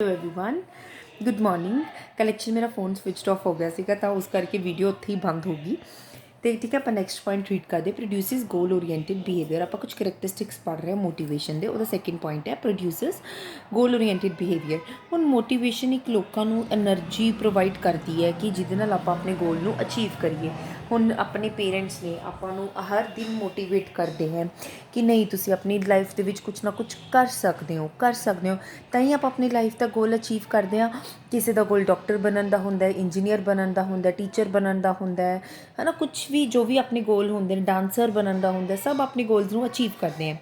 Hello everyone, good morning. Collection मेरा phone switch off हो गया ਸੀਗਾ ਤਾਂ ਉਸ ਕਰਕੇ ਵੀਡੀਓ ਉੱਥੇ ਹੀ ਬੰਦ ਹੋ ਗਈ। ਤੇ ਠੀਕ ਹੈ, ਆਪਾਂ ਨੈਕਸਟ ਪੁਆਇੰਟ ਰੀਡ ਕਰਦੇ। ਪ੍ਰੋਡਿਊਸਿਸ ਗੋਲ ਓਰੀਐਂਟਡ ਬਿਹੇਵੀਅਰ। ਆਪਾਂ ਕੁਝ ਕਰੈਕਟਰਿਸਟਿਕਸ ਪੜ੍ਹ ਰਹੇ ਹਾਂ ਮੋਟੀਵੇਸ਼ਨ ਦੇ। ਉਹਦਾ ਸੈਕਿੰਡ ਪੁਆਇੰਟ ਹੈ ਪ੍ਰੋਡਿਊਸਿਸ ਗੋਲ ਓਰੀਐਂਟਡ ਬਿਹੇਵੀਅਰ। ਹੁਣ ਮੋਟੀਵੇਸ਼ਨ ਇੱਕ ਲੋਕਾਂ ਨੂੰ એનર્ਜੀ ਪ੍ਰੋਵਾਈਡ ਕਰਦੀ ਹੈ ਕਿ ਜਿਹਦੇ ਨਾਲ ਆਪਾਂ ਆਪਣੇ ਗੋਲ ਨੂੰ ਅਚੀਵ ਕਰੀਏ। ਹੁਣ ਆਪਣੇ ਪੇਰੈਂਟਸ ਨੇ ਆਪਾਂ ਨੂੰ ਹਰ ਦਿਨ ਮੋਟੀਵੇਟ ਕਰਦੇ ਹੈ ਕਿ ਨਹੀਂ, ਤੁਸੀਂ ਆਪਣੀ ਲਾਈਫ ਦੇ ਵਿੱਚ ਕੁਛ ਨਾ ਕੁਛ ਕਰ ਸਕਦੇ ਹੋ ਤਾਂ ਹੀ ਆਪਾਂ ਆਪਣੀ ਲਾਈਫ ਦਾ ਗੋਲ ਅਚੀਵ ਕਰਦੇ ਹਾਂ। ਕਿਸੇ ਦਾ ਗੋਲ ਡਾਕਟਰ ਬਣਨ ਦਾ ਹੁੰਦਾ, ਇੰਜੀਨੀਅਰ ਬਣਨ ਦਾ ਹੁੰਦਾ, ਟੀਚਰ ਬਣਨ ਦਾ ਹੁੰਦਾ ਹੈ ਨਾ। ਕੁਛ ਵੀ ਜੋ ਵੀ ਆਪਣੇ ਗੋਲ ਹੁੰਦੇ ਨੇ, ਡਾਂਸਰ ਬਣਨ ਦਾ ਹੁੰਦਾ, ਸਭ ਆਪਣੇ ਗੋਲਸ ਨੂੰ ਅਚੀਵ ਕਰਦੇ ਹੈ।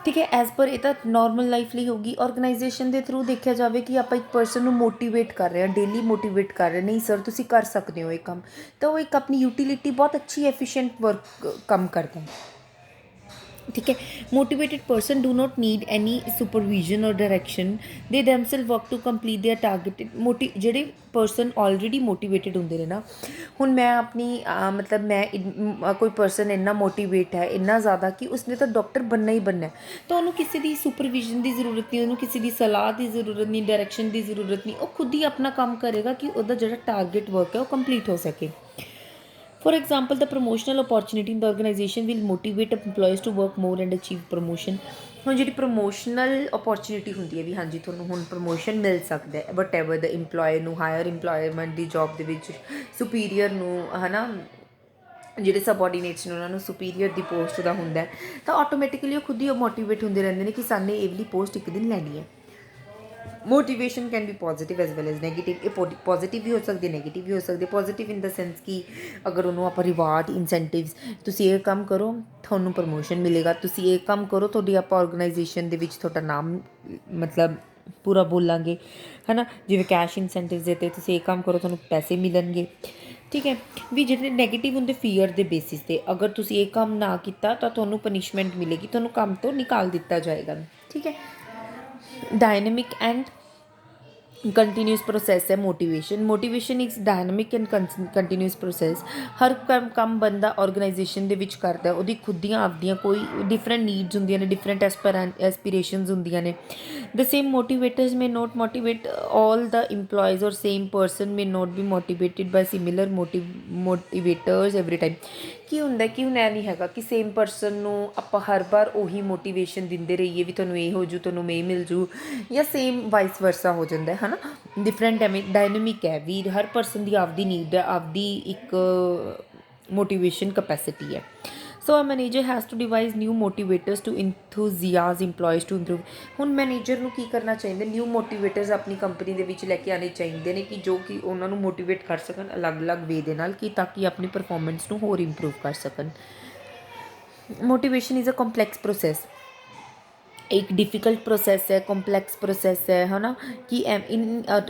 ਠੀਕ ਹੈ, ਐਜ਼ ਪਰ ਇਹ ਤਾਂ ਨੋਰਮਲ ਲਾਈਫ ਲਈ ਹੋਊਗੀ। ਔਰਗਨਾਈਜੇਸ਼ਨ ਦੇ ਥਰੂ ਦੇਖਿਆ ਜਾਵੇ ਕਿ ਆਪਾਂ ਇੱਕ ਪਰਸਨ ਨੂੰ ਮੋਟੀਵੇਟ ਕਰ ਰਹੇ ਹਾਂ, ਡੇਲੀ ਮੋਟੀਵੇਟ ਕਰ ਰਹੇ, ਨਹੀਂ ਸਰ ਤੁਸੀਂ ਕਰ ਸਕਦੇ ਹੋ ਇਹ ਕੰਮ, ਤਾਂ ਉਹ ਇੱਕ ਆਪਣੀ ਯੂਟਿਲਿਟੀ ਬਹੁਤ ਅੱਛੀ ਐਫੀਸ਼ੀਐਂਟ ਵਰਕ ਕੰਮ ਕਰਦਾ ਹੈ। ठीक है, motivated person do not need any supervision और direction, they themselves work to complete their targeted. ਜਿਹੜੇ ਪਰਸਨ ਆਲਰੇਡੀ ਮੋਟੀਵੇਟਡ ਹੁੰਦੇ ਨੇ ਨਾ, ਹੁਣ ਮੈਂ ਆਪਣੀ ਮਤਲਬ ਮੈਂ ਕੋਈ ਪਰਸਨ ਇੰਨਾ ਮੋਟੀਵੇਟ ਹੈ, ਇੰਨਾ ਜ਼ਿਆਦਾ ਕਿ ਉਸਨੇ ਤਾਂ ਡਾਕਟਰ ਬਣਨਾ ਹੀ ਬਣਨਾ, ਤਾਂ ਉਹਨੂੰ ਕਿਸੇ ਦੀ ਸੁਪਰਵਿਜ਼ਨ ਦੀ ਜ਼ਰੂਰਤ ਨਹੀਂ, ਉਹਨੂੰ ਕਿਸੇ ਦੀ ਸਲਾਹ ਦੀ ਜ਼ਰੂਰਤ ਨਹੀਂ, ਡਾਇਰੈਕਸ਼ਨ ਦੀ ਜ਼ਰੂਰਤ ਨਹੀਂ। ਉਹ ਖੁਦ ਹੀ ਆਪਣਾ ਕੰਮ ਕਰੇਗਾ ਕਿ ਉਹਦਾ ਜਿਹੜਾ ਟਾਰਗੇਟ ਵਰਕ ਹੈ ਉਹ ਕੰਪਲੀਟ ਹੋ ਸਕੇ। For example, the promotional opportunity in the organization will motivate employees to work more and achieve promotion। ਹੁਣ ਜਿਹੜੀ ਪ੍ਰਮੋਸ਼ਨਲ ਓਪੋਰਚੁਨਿਟੀ ਹੁੰਦੀ ਹੈ ਵੀ ਹਾਂਜੀ ਤੁਹਾਨੂੰ ਹੁਣ ਪ੍ਰਮੋਸ਼ਨ ਮਿਲ ਸਕਦਾ ਹੈ, ਵਟ ਐਵਰ ਦਾ ਇੰਪਲੋਏ ਨੂੰ ਹਾਇਰ ਇੰਪਲੋਇਮੈਂਟ ਦੀ ਜੋਬ ਦੇ ਵਿੱਚ ਸੁਪੀਰੀਅਰ ਨੂੰ ਹੈ ਨਾ, ਜਿਹੜੇ ਸਬਆਰਡੀਨੇਟਸ ਨੇ ਉਹਨਾਂ ਨੂੰ ਸੁਪੀਰੀਅਰ ਦੀ ਪੋਸਟ ਦਾ ਹੁੰਦਾ, ਤਾਂ ਆਟੋਮੈਟਿਕਲੀ ਉਹ ਖੁਦ ਹੀ ਮੋਟੀਵੇਟ ਹੁੰਦੇ ਰਹਿੰਦੇ ਨੇ ਕਿ ਸਾਨੇ ਇਹ ਵਾਲੀ ਪੋਸਟ ਇੱਕ ਦਿਨ ਲੈਣੀ ਹੈ। Motivation can be positive as well as negative. ਇਹ ਪੋਜ਼ੀਟਿਵ ਵੀ ਹੋ ਸਕਦੀ ਹੈ, ਨੈਗੇਟਿਵ ਵੀ ਹੋ ਸਕਦੀ ਹੈ। ਪੋਜ਼ੀਟਿਵ ਇਨ ਦਾ ਸੈਂਸ ਕਿ ਅਗਰ ਉਹਨੂੰ ਆਪਾਂ ਰਿਵਾਰਡ, ਇਨਸੈਂਟਿਵਸ, ਤੁਸੀਂ ਇਹ ਕੰਮ ਕਰੋ ਤੁਹਾਨੂੰ ਪ੍ਰਮੋਸ਼ਨ ਮਿਲੇਗਾ, ਤੁਸੀਂ ਇਹ ਕੰਮ ਕਰੋ ਤੁਹਾਡੀ ਆਪਾਂ ਔਰਗਨਾਈਜੇਸ਼ਨ ਦੇ ਵਿੱਚ ਤੁਹਾਡਾ ਨਾਮ ਮਤਲਬ ਪੂਰਾ ਬੋਲਾਂਗੇ, ਹੈ ਨਾ। ਜਿਵੇਂ ਕੈਸ਼ ਇਨਸੈਂਟਿਵਸ ਦੇ 'ਤੇ ਤੁਸੀਂ ਇਹ ਕੰਮ ਕਰੋ ਤੁਹਾਨੂੰ ਪੈਸੇ ਮਿਲਣਗੇ। ਠੀਕ ਹੈ, ਵੀ ਜਿਹੜੇ ਨੈਗੇਟਿਵ ਹੁੰਦੇ ਫੀਅਰ ਦੇ ਬੇਸਿਸ 'ਤੇ, ਅਗਰ ਤੁਸੀਂ ਇਹ ਕੰਮ ਨਾ ਕੀਤਾ ਤਾਂ ਤੁਹਾਨੂੰ ਪਨਿਸ਼ਮੈਂਟ ਮਿਲੇਗੀ, ਤੁਹਾਨੂੰ ਕੰਮ ਤੋਂ ਨਿਕਾਲ ਦਿੱਤਾ ਜਾਏਗਾ। ਠੀਕ ਹੈ, डायनेमिक एंड कंटिन्यूस प्रोसैस है motivation is dynamic and continuous process. हर काम बंदा ऑर्गेनाइजेशन दे विच करता है, ਉਹਦੀ खुद ਦੀਆਂ ਆਪਦੀਆਂ ਕੋਈ डिफरेंट नीड्स ਹੁੰਦੀਆਂ ਨੇ, डिफरेंट एस्पिरेशंस ਹੁੰਦੀਆਂ ਨੇ। The same motivators may not motivate all the employees और same person may not be motivated by similar motivators every time. ਕੀ ਹੁੰਦਾ ਕਿ ਹੁਣ ਇਹ ਨਹੀਂ ਹੈਗਾ ਕਿ ਸੇਮ ਪਰਸਨ ਨੂੰ ਆਪਾਂ ਹਰ ਵਾਰ ਉਹੀ ਮੋਟੀਵੇਸ਼ਨ ਦਿੰਦੇ ਰਹੀਏ ਵੀ ਤੁਹਾਨੂੰ ਇਹ ਹੋ ਜੂ, ਤੁਹਾਨੂੰ ਇਹ ਮਿਲ ਜੂ, ਜਾਂ ਸੇਮ ਵਾਈਸ ਵਰਸਾ ਹੋ ਜਾਂਦਾ ਹੈ ਨਾ। ਡਿਫਰੈਂਟ ਐਵੇਂ ਡਾਇਨਮਿਕ ਹੈ ਵੀ ਹਰ ਪਰਸਨ ਦੀ ਆਪਦੀ ਨੀਡ ਹੈ, ਆਪਦੀ ਇੱਕ ਮੋਟੀਵੇਸ਼ਨ ਕਪੈਸਿਟੀ ਹੈ। So a manager has to devise new motivators to enthuse employees to improve. ਹੁਣ ਮੈਨੇਜਰ ਨੂੰ ਕੀ ਕਰਨਾ ਚਾਹੀਦਾ, ਨਿਊ ਮੋਟੀਵੇਟਰਸ ਆਪਣੀ ਕੰਪਨੀ ਦੇ ਵਿੱਚ ਲੈ ਕੇ ਆਉਣੇ ਚਾਹੀਦੇ ਨੇ ਕਿ ਜੋ ਕਿ ਉਹਨਾਂ ਨੂੰ ਮੋਟੀਵੇਟ ਕਰ ਸਕਣ ਅਲੱਗ-ਅਲੱਗ ਵੇ ਦੇ ਨਾਲ, ਕਿ ਤਾਂ ਕਿ ਆਪਣੀ ਪਰਫੋਰਮੈਂਸ ਨੂੰ ਹੋਰ ਇੰਪਰੂਵ ਕਰ ਸਕਣ। Motivation is a complex process, एक डिफ़िकल्ट प्रोसैस है, कॉम्प्लैक्स प्रोसैस है ना। कि in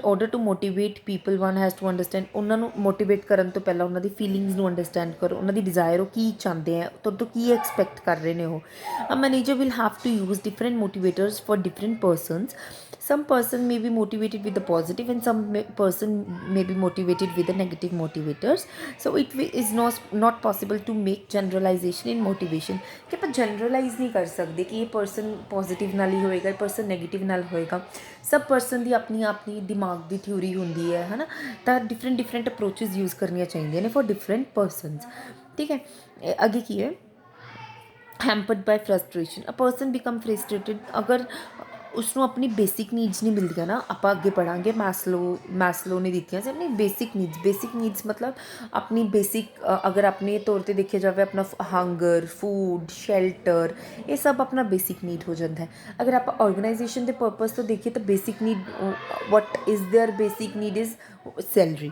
order to motivate people one has to understand, उन्होंने मोटिवेट करने तो पहले उन्होंने फीलिंग्स ਨੂੰ अंडरस्टैंड करो, उन्होंने डिज़ायर की चाहते हैं तो की एक्सपैक्ट कर रहे हैं। A manager will have to use different motivators for different persons. some person may be motivated with the positive and some person may be motivated with the negative motivators, so is not possible to make generalization in motivation। कि आप generalise नहीं कर सकते कि ये person positive नाल ही होएगा, ये पर्सन नैगेटिव नाल होएगा। सब पर्सन की अपनी अपनी दिमाग की थ्योरी होंगी है ना, तो डिफरेंट अप्रोचेज यूज़ करनी चाहिए ने फॉर डिफरेंट पर्सनस। ठीक है, आगे की है hampered by frustration. A person become frustrated अगर ਉਸਨੂੰ ਆਪਣੀ ਬੇਸਿਕ ਨੀਡਸ ਨਹੀਂ ਮਿਲਦੀਆਂ ਨਾ। ਆਪਾਂ ਅੱਗੇ ਪੜ੍ਹਾਂਗੇ, ਮੈਸਲੋ ਨੇ ਦਿੱਤੀਆਂ ਸੀ ਆਪਣੀ ਬੇਸਿਕ ਨੀਡਸ ਮਤਲਬ ਆਪਣੀ ਬੇਸਿਕ ਅਗਰ ਆਪਣੇ ਤੌਰ 'ਤੇ ਦੇਖਿਆ ਜਾਵੇ ਆਪਣਾ ਹੰਗਰ, ਫੂਡ, ਸ਼ੈਲਟਰ, ਇਹ ਸਭ ਆਪਣਾ ਬੇਸਿਕ ਨੀਡ ਹੋ ਜਾਂਦਾ ਹੈ। ਅਗਰ ਆਪਾਂ ਔਰਗਨਾਈਜੇਸ਼ਨ ਦੇ ਪਰਪਸ ਤੋਂ ਦੇਖੀਏ ਤਾਂ basic need what is there basic need is salary,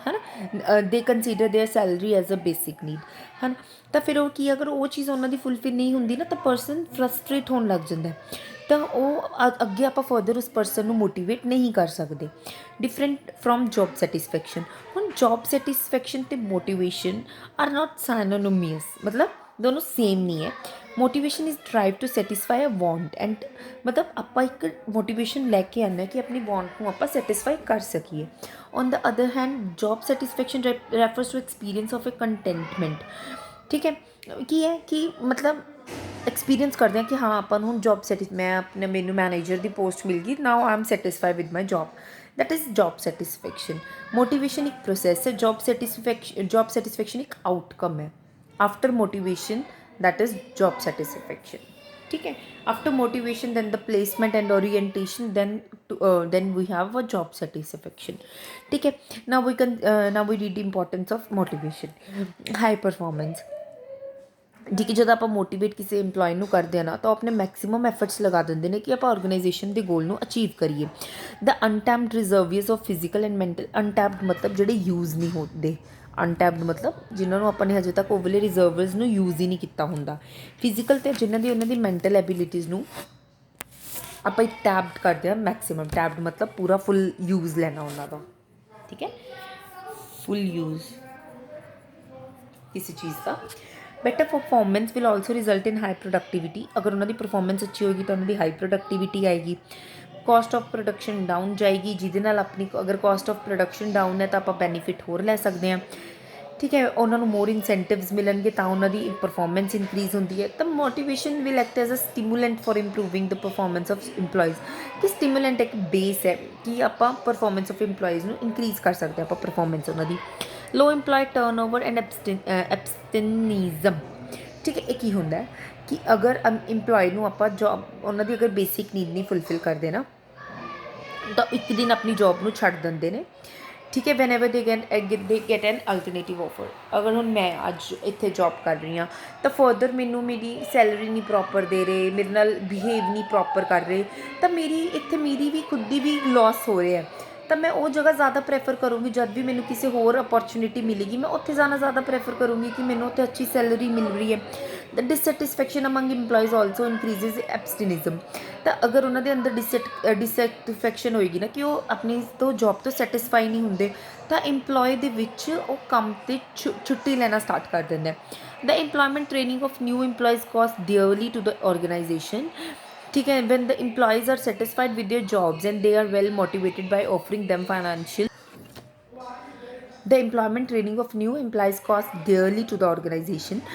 है ना। They consider their salary as a basic need, है ना। तो फिर वो की अगर वो चीज़ उन्होंने फुलफिल नहीं होंगी ना तो परसन फ्रस्ट्रेट होने लग जाता है, तो वो अगे आप फर्दर उस परसन को मोटिवेट नहीं कर सकते। Different from job satisfaction. हुण जॉब सैटिस्फैक्शन तो मोटिवेशन आर नॉट साइनोनिमस, मतलब दोनों सेम नहीं है। Motivation is drive to satisfy a want and मतलब आप एक मोटिवेशन लैके आना कि अपनी वांट को आप सैटिस्फाई कर सकीए। On the other hand job satisfaction refers to experience of a contentment. ठीक है, की है कि मतलब एक्सपीरियंस करते हैं कि हाँ अपन हूँ जॉब मैं अपने मैनू मैनेजर की पोस्ट मिल गई, now I am satisfy with my job, that is job satisfaction. Motivation एक प्रोसैस है, जॉब सैटिस्फैक्शन एक आउटकम है। After motivation that is job satisfaction. ठीक है, after motivation then the placement and orientation, then we have a job satisfaction. ठीक है, now we read the importance of motivation. High performance. ठीक है, ਜਦੋਂ ਆਪਾਂ ਮੋਟੀਵੇਟ ਕਿਸੇ EMPLOYE ਨੂੰ ਕਰਦੇ ਆ ਨਾ ਤਾਂ ਉਹ ਆਪਣੇ ਮੈਕਸਿਮਮ ਐਫਰਟਸ ਲਗਾ ਦਿੰਦੇ ਨੇ ਕਿ ਆਪਾਂ ਆਰਗੇਨਾਈਜੇਸ਼ਨ ਦੇ ਗੋਲ ਨੂੰ ਅਚੀਵ ਕਰੀਏ। The untapped reserves of physical and mental, untapped ਮਤਲਬ ਜਿਹੜੇ ਯੂਜ਼ ਨਹੀਂ ਹੁੰਦੇ, ਅਨਟੈਪਡ ਮਤਲਬ ਜਿਨ੍ਹਾਂ ਨੂੰ ਆਪਾਂ ਨੇ ਹਜੇ ਤੱਕ ਉਹ ਵਾਲੇ ਰਿਜ਼ਰਵਸ ਨੂੰ ਯੂਜ਼ ਹੀ ਨਹੀਂ ਕੀਤਾ ਹੁੰਦਾ। ਫਿਜ਼ੀਕਲ ਅਤੇ ਜਿਨ੍ਹਾਂ ਦੀ ਉਹਨਾਂ ਦੀ ਮੈਂਟਲ ਐਬਿਲਿਟੀਜ਼ ਨੂੰ ਆਪਾਂ ਇੱਕ ਟੈਪਡ ਕਰਦੇ ਹਾਂ ਮੈਕਸਿਮਮ। ਟੈਪਡ ਮਤਲਬ ਪੂਰਾ ਫੁੱਲ ਯੂਜ਼ ਲੈਣਾ ਉਹਨਾਂ ਦਾ। ਠੀਕ ਹੈ, ਫੁੱਲ ਯੂਜ਼ किसी चीज़ का। Better performance will also result in high productivity. अगर उन्होंने परफॉर्मेंस अच्छी होगी तो उन्होंने हाई प्रोडक्टिविटी आएगी। कॉस्ट ऑफ प्रोडक्शन डाउन जाएगी, जिहदे नाल अपनी अगर कॉस्ट ऑफ प्रोडक्शन डाउन है तो आप बेनीफिट होर लै सकते हैं। ठीक है, उन्होंने मोर इंसेंटिव्स मिलेंगे तो उन्होंने परफॉर्मेंस इंक्रीज होती है। तो motivation will act as a stimulant for improving the performance of employees. कि स्टिमुलेंट एक बेस है कि आप परफॉर्मेंस ऑफ इंप्लॉयज़ को इंक्रीज कर सकते हैं, आप परफॉर्मेंस उन्होंने। Low employee turnover and absenteeism. ठीक है, एक ही होंगे कि अगर इंप्लॉय को आप जॉब उन्होंने अगर बेसिक नीड नहीं फुलफिल करते ना तो एक दिन अपनी जॉब को छड्ड देंगे ने। ठीक है, van ever they get an alternative offer. अगर हुण मैं अज इत्थे जॉब कर रही हाँ तो फर्दर मैनू मेरी सैलरी नहीं प्रॉपर दे रहे, मेरे नाल बिहेव नहीं प्रॉपर कर रहे, तो मेरी इत्थे मेरी भी खुद की भी लॉस हो रहा है। तो मैं वो जगह ज़्यादा प्रेफर करूँगी, जब भी मैंने किसी होर अपॉर्चुनिटी मिलेगी मैं उत्थे जाना ज़्यादा प्रेफर करूँगी कि मैंने उत्थे अच्छी सैलरी मिल रही है। The dissatisfaction among employees also increases absenteeism. तो अगर उन्होंने अंदर डिससैटिस्फैक्शन होएगी ना कि वो अपनी तो जॉब तो सैटिस्फाई नहीं होंगे तो इंप्लॉय दे विच वो काम ते छुट्टी लेना स्टार्ट कर देंगे। The employment training of new employees cost dearly to the organisation. ठीक है, when the employees are satisfied with their jobs and they are well motivated by offering them financial, the employment training of new employees cost dearly to the organization।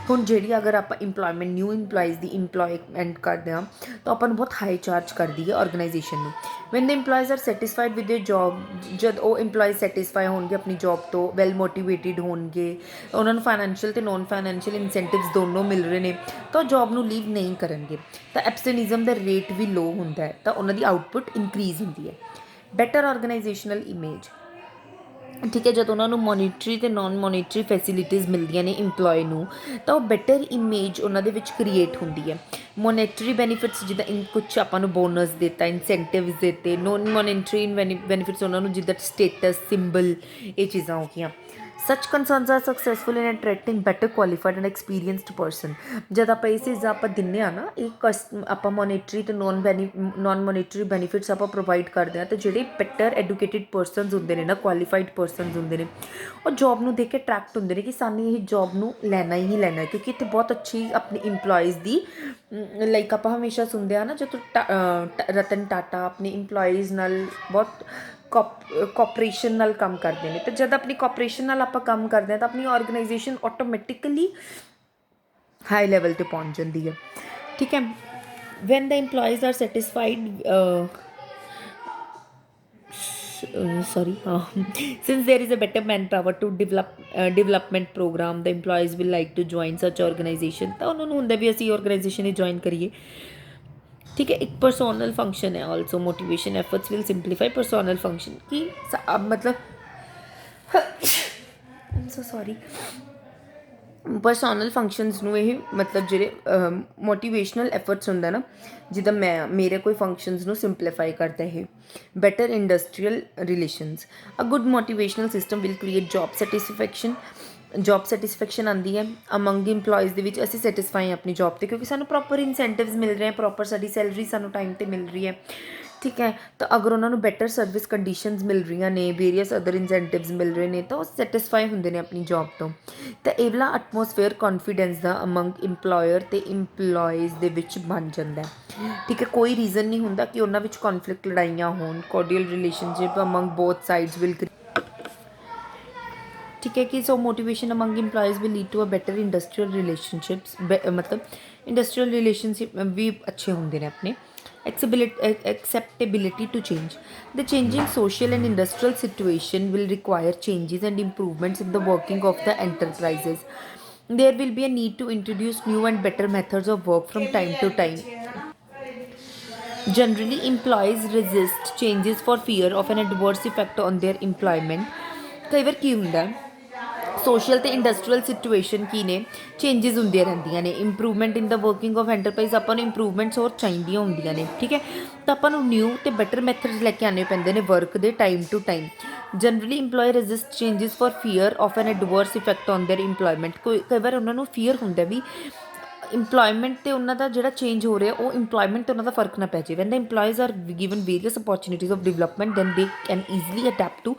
ਹੁਣ ਜਿਹੜੀ अगर आप employment new employees की employment करते हैं तो अपन बहुत high charge कर दी है ऑर्गेनाइजेशन में। When the employees are satisfied with their job, जब वो इंप्लॉयज़ सैटिस्फाई होंगे अपनी जॉब तो, वैल मोटिवेटिड होंगे, उन्होंने फाइनैशियल तो नॉन फाइनैशियल इंसेंटिव्स दोनों मिल रहे हैं तो जॉब ਨੂੰ लीव नहीं करेंगे। तो एब्सटेनिज्म का रेट भी लो होंगे तो उन्होंने आउटपुट इंक्रीज होती है। Better organisational image. ठीक है, जब उन्होंने मॉनिटरी तो नॉन मॉनिटरी फैसिलिटीज़ मिलदियां ने इंप्लॉय ਨੂੰ ਤਾਂ ਉਹ ਬੈਟਰ ਇਮੇਜ ਉਹਨਾਂ ਦੇ ਵਿੱਚ ਕ੍ਰੀਏਟ ਹੁੰਦੀ ਹੈ। ਮੋਨੇਟਰੀ ਬੈਨੀਫਿਟਸ ਜਿੱਦਾਂ ਕੁਛ ਆਪਾਂ ਨੂੰ ਬੋਨਸ ਦਿੱਤਾ, ਇਨਸੈਂਟਿਵਸ ਦਿੱਤੇ। ਨੋਨ ਮੋਨੇਟਰੀ ਬੈਨੀਫਿਟਸ ਉਹਨਾਂ ਨੂੰ ਜਿੱਦਾਂ ਸਟੇਟਸ ਸਿੰਬਲ, ਇਹ ਚੀਜ਼ਾਂ ਹੋ ਗਈਆਂ। Such concerns are successful in attracting better qualified and experienced person. जब आप ये चीज़ा आप दिने ना एक आप मॉनेटरी तो नॉन मॉनेटरी बेनीफिट्स आप प्रोवाइड करते हैं तो जोड़े बैटर एडुकेटिड पर्सनस होंगे ने ना, क्वालिफाइड पर्सनस होंगे ने, और जॉब में देख के अट्रैक्ट होंगे ने कि सानू ये जॉब में लैना ही लैना है। क्योंकि इतने बहुत अच्छी अपनी इंप्लॉयज़ की लाइक आप हमेशा सुनते हैं ना जो रतन टाटा अपने इंप्लॉयज़ नाल बहुत ਕੋਪਰੇਸ਼ਨ ਨਾਲ ਕੰਮ ਕਰਦੇ ਨੇ। ਤੇ ਜਦ ਆਪਣੀ ਕੋਪਰੇਸ਼ਨ ਨਾਲ ਆਪਾਂ ਕੰਮ ਕਰਦੇ ਹਾਂ ਤਾਂ ਆਪਣੀ ਆਰਗੇਨਾਈਜੇਸ਼ਨ ਆਟੋਮੈਟਿਕਲੀ ਹਾਈ ਲੈਵਲ ਤੇ ਪਹੁੰਚ ਜਾਂਦੀ ਹੈ। ਠੀਕ ਹੈ, when the employees are satisfied since there is a better manpower to development program, the employees will like to join such organization। ਤਾਂ ਉਹਨਾਂ ਨੂੰ ਹੁੰਦਾ ਵੀ ਅਸੀਂ ਆਰਗੇਨਾਈਜੇਸ਼ਨ ਹੀ ਜੁਆਇਨ ਕਰੀਏ। ठीक है, एक पर्सोनल फंक्शन है also. Motivation efforts will simplify personnel function कि अब मतलब I am so sorry personnel functions ਨੂੰ ਇਹ मतलब ਜਿਹੜੇ मोटिवेशनल एफर्ट्स ਹੁੰਦਾ ना ਜਿੱਦਾਂ मैं मेरे कोई फंक्शनस ਨੂੰ सिंप्लीफाई करता है। Better industrial relations. A good motivational system will create job satisfaction. Job satisfaction आती है अमंग इंप्लॉयज़ ਦੇ ਵਿੱਚ ਅਸੀਂ ਸੈਟਿਸਫਾਈ ਹਾਂ ਆਪਣੀ जॉब ਤੇ क्योंकि ਸਾਨੂੰ प्रॉपर इंसेंटिव्स मिल रहे हैं, प्रॉपर साड़ी सैलरी ਸਾਨੂੰ टाइम ਤੇ मिल रही है। ठीक है, तो अगर उन्होंने बैटर सर्विस कंडीशनस मिल रही ने, वेरीअस अदर इंसेंटिव्स मिल रहे हैं तो सैटिस्फाई होंगे ने अपनी जॉब तो ये वाला एटमोसफेयर कॉन्फिडेंस का अमंग इंप्लॉयर तो इंप्लॉयज़ ਦੇ ਵਿੱਚ बन जाता है। ठीक है, कोई रीज़न नहीं होंदा कि उन्होंने कॉन्फ्लिक्ट लड़ाइयाँ होन। Cordial relationship among both sides will. ठीक है, कि so motivation among employees will lead to a better industrial relationships. मतलब ਇੰਡਸਟਰੀਅਲ ਰਿਲੇਸ਼ਨਸ਼ਿਪ ਵੀ ਅੱਛੇ ਹੁੰਦੇ ਨੇ ਆਪਣੇ। acceptability to change. The changing social and industrial situation will require changes and improvements in the working of the enterprises. There will be a need to introduce new and better methods of work from time to time. Generally, employees resist changes for fear of an adverse effect on their employment. ਕਈ ਵਾਰ ਕੀ ਹੁੰਦਾ social ਅਤੇ industrial situation ਕੀ ਨੇ, changes ਹੁੰਦੀਆਂ ਰਹਿੰਦੀਆਂ ਨੇ। Improvement in the working of enterprise, ਆਪਾਂ ਨੂੰ improvements ਹੋਰ ਚਾਹੀਦੀਆਂ ਹੁੰਦੀਆਂ ਨੇ, ਠੀਕ ਹੈ। ਤਾਂ ਆਪਾਂ ਨੂੰ ਨਿਊ ਅਤੇ ਬੈਟਰ ਮੈਥਡਸ ਲੈ ਕੇ ਆਉਣੇ ਪੈਂਦੇ ਨੇ ਵਰਕ ਦੇ time to time. Generally employee resist changes for fear of an adverse effect on their employment. ਕਈ ਵਾਰ ਉਹਨਾਂ ਨੂੰ ਫੀਅਰ ਹੁੰਦਾ ਵੀ ਇੰਪਲੋਇਮੈਂਟ 'ਤੇ ਉਹਨਾਂ ਦਾ ਜਿਹੜਾ ਚੇਂਜ ਹੋ ਰਿਹਾ ਉਹ ਇੰਪਲੋਇਮੈਂਟ 'ਤੇ ਉਹਨਾਂ ਦਾ ਫਰਕ ਨਾ ਪੈ ਜਾਵੇ। When the employees are given various opportunities of development then they can easily adapt to.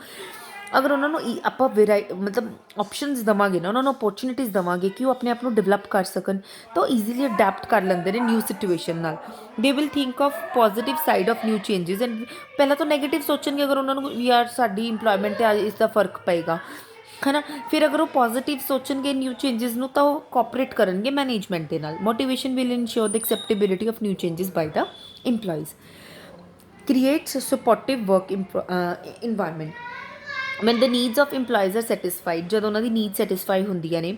ਅਗਰ ਉਹਨਾਂ ਨੂੰ ਆਪਾਂ ਮਤਲਬ ਆਪਸ਼ਨਸ ਦੇਵਾਂਗੇ ਨਾ, ਉਹਨਾਂ ਨੂੰ ਅਪੋਰਚੁਨਿਟੀਜ਼ ਦੇਵਾਂਗੇ ਕਿ ਉਹ ਆਪਣੇ ਆਪ ਨੂੰ ਡਿਵੈਲਪ ਕਰ ਸਕਣ, ਤਾਂ ਉਹ ਈਜ਼ੀਲੀ ਅਡੈਪਟ ਕਰ ਲੈਂਦੇ ਨੇ ਨਿਊ ਸਿਚੁਏਸ਼ਨ ਨਾਲ। They will think of positive side of new changes and ਪਹਿਲਾਂ ਤਾਂ ਨੈਗੇਟਿਵ ਸੋਚਣਗੇ ਅਗਰ ਉਹਨਾਂ ਨੂੰ ਯਾਰ ਸਾਡੀ ਇੰਪਲੋਇਮੈਂਟ 'ਤੇ ਇਸ ਦਾ ਫਰਕ ਪਏਗਾ, ਹੈ ਨਾ। ਫਿਰ ਅਗਰ ਉਹ ਪੋਜ਼ੀਟਿਵ ਸੋਚਣਗੇ ਨਿਊ ਚੇਂਜਿਸ ਨੂੰ ਤਾਂ ਉਹ ਕੋਆਪਰੇਟ ਕਰਨਗੇ ਮੈਨੇਜਮੈਂਟ ਦੇ ਨਾਲ। Motivation will ensure the acceptability of new changes by the employees. Creates supportive work environment. When the needs of employees are satisfied, ਜਦੋਂ ਉਹਨਾਂ ਦੀ ਨੀਡ ਸੈਟਿਸਫਾਈ ਹੁੰਦੀਆਂ ਨੇ,